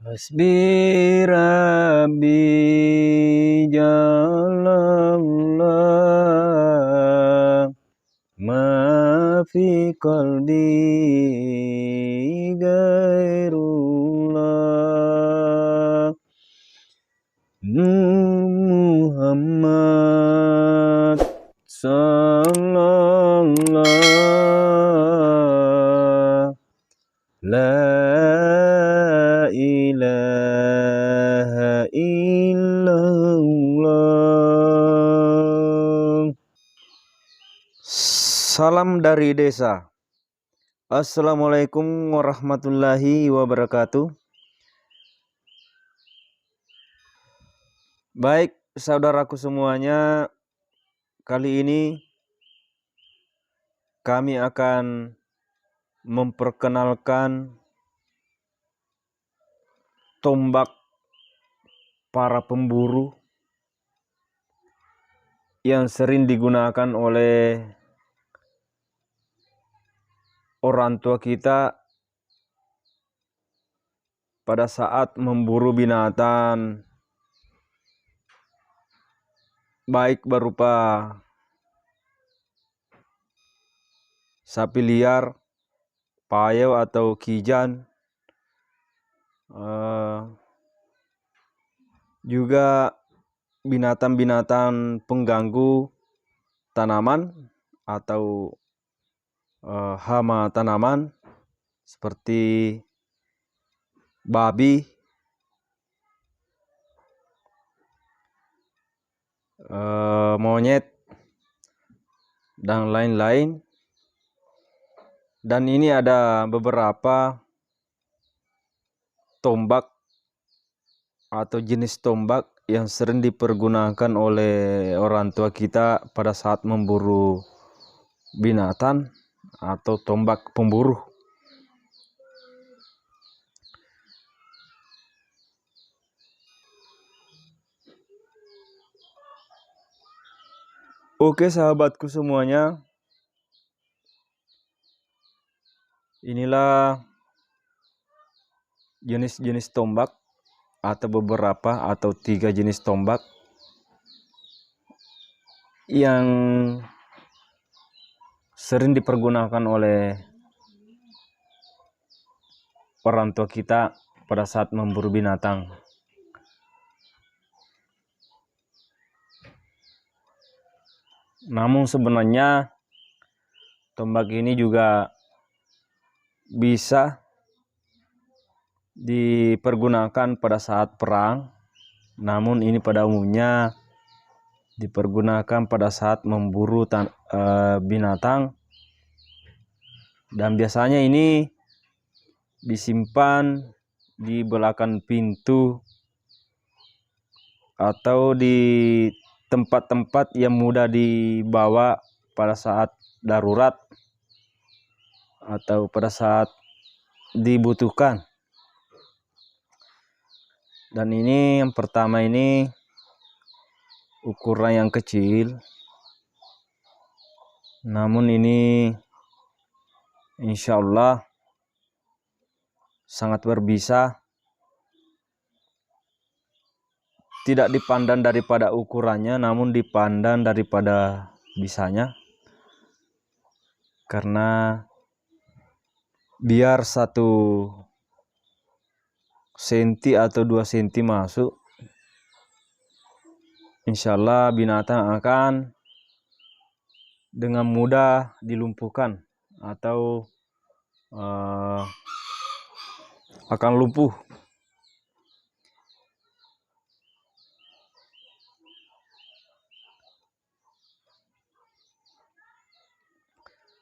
Hasbi Rabbi Jalallah ma fi qalbi gairullah Muhammad sallallahu la ilaha illallah. Salam dari desa. Assalamualaikum warahmatullahi wabarakatuh. Baik, saudaraku semuanya, kali ini kami akan memperkenalkan tombak para pemburu yang sering digunakan oleh orang tua kita pada saat memburu binatang, baik berupa sapi liar, payau atau kijan, juga binatang-binatang pengganggu tanaman atau hama tanaman seperti babi, monyet, dan lain-lain. Dan ini ada beberapa tombak atau jenis tombak yang sering dipergunakan oleh orang tua kita pada saat memburu binatang atau tombak pemburu. Oke sahabatku semuanya, inilah jenis-jenis tombak atau beberapa atau 3 jenis tombak yang sering dipergunakan oleh orang tua kita pada saat memburu binatang. Namun sebenarnya tombak ini juga bisa dipergunakan pada saat perang, namun ini pada umumnya dipergunakan pada saat memburu binatang, dan biasanya ini disimpan di belakang pintu atau di tempat-tempat yang mudah dibawa pada saat darurat atau pada saat dibutuhkan. Dan ini yang pertama ini ukuran yang kecil, namun ini insya Allah sangat berbisa. Tidak dipandang daripada ukurannya, namun dipandang daripada bisanya. Karena biar 1 senti atau 2 senti masuk, insya Allah binatang akan dengan mudah dilumpuhkan atau akan lumpuh.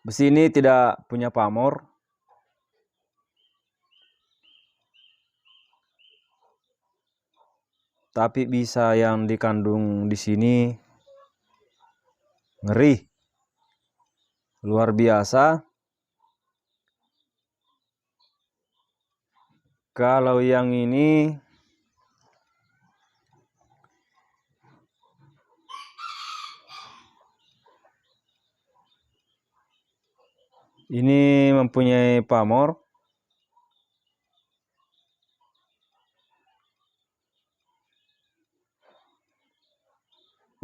Besi ini tidak punya pamor, tapi bisa yang dikandung di sini ngeri, luar biasa. Kalau yang ini mempunyai pamor,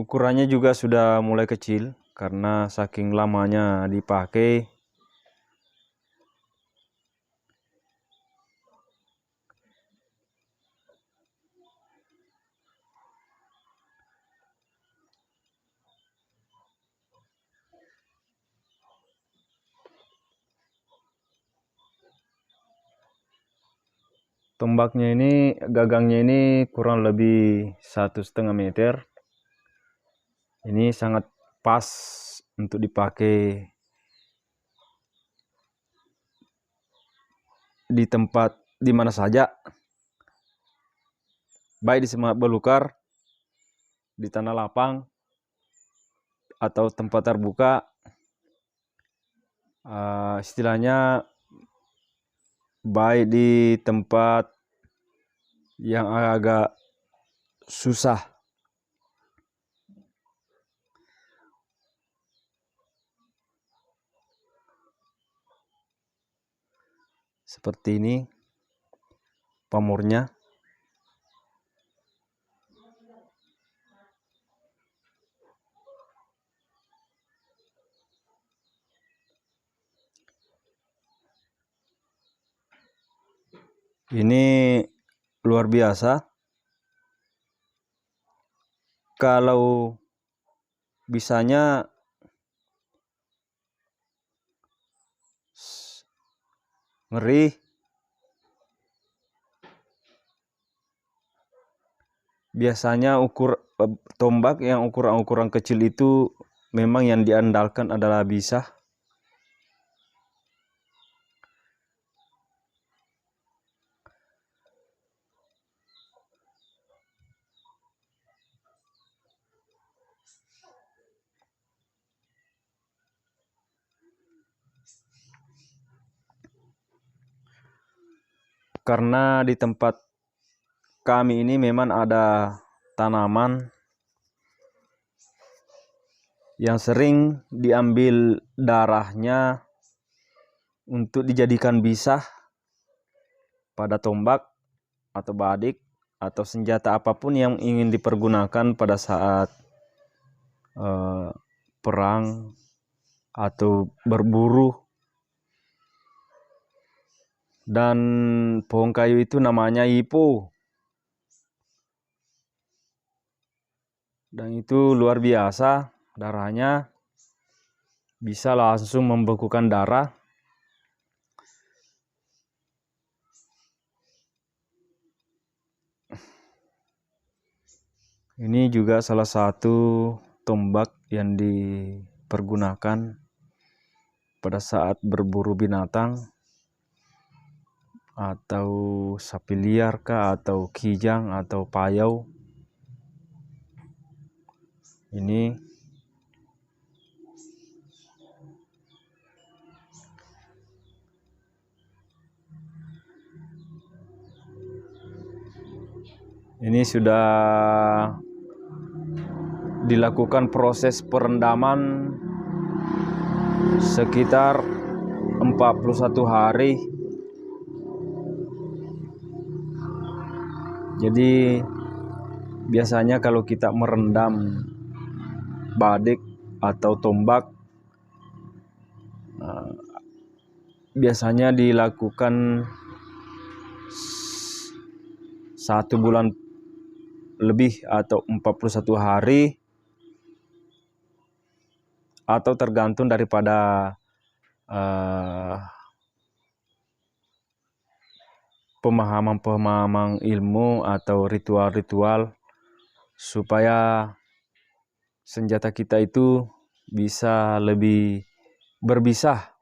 ukurannya juga sudah mulai kecil karena saking lamanya dipakai. Tombaknya ini, gagangnya ini kurang lebih 1,5 meter. Ini sangat pas untuk dipakai di tempat di mana saja, baik di semak belukar, di tanah lapang, atau tempat terbuka. Istilahnya baik di tempat yang agak susah. Seperti ini pamornya. Ini luar biasa. Kalau bisanya ngeri, biasanya tombak yang ukuran kecil itu memang yang diandalkan adalah bisa. Karena di tempat kami ini memang ada tanaman yang sering diambil darahnya untuk dijadikan bisa pada tombak atau badik atau senjata apapun yang ingin dipergunakan pada saat perang atau berburu. Dan pohon kayu itu namanya ipo, dan itu luar biasa, darahnya bisa langsung membekukan darah. Ini juga salah satu tombak yang dipergunakan pada saat berburu binatang atau sapi liar kah, atau kijang atau payau. Ini sudah dilakukan proses perendaman sekitar 41 hari. Jadi biasanya kalau kita merendam badik atau tombak, biasanya dilakukan 1 bulan lebih atau 41 hari, atau tergantung daripada pemahaman ilmu atau ritual-ritual supaya senjata kita itu bisa lebih berbisa.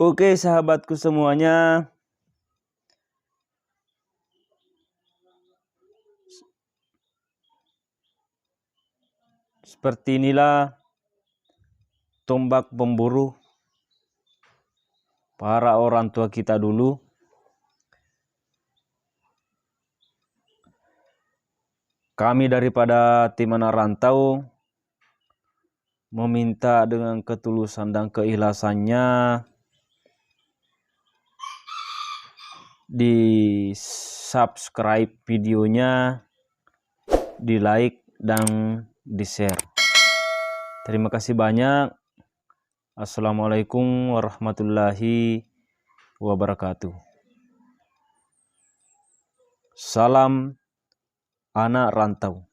Oke sahabatku semuanya, Seperti inilah tombak pemburu para orang tua kita dulu. Kami daripada tim anak rantau meminta dengan ketulusan dan keikhlasannya di subscribe videonya, di like dan di share. Terima kasih banyak. Assalamualaikum warahmatullahi wabarakatuh. Salam anak rantau.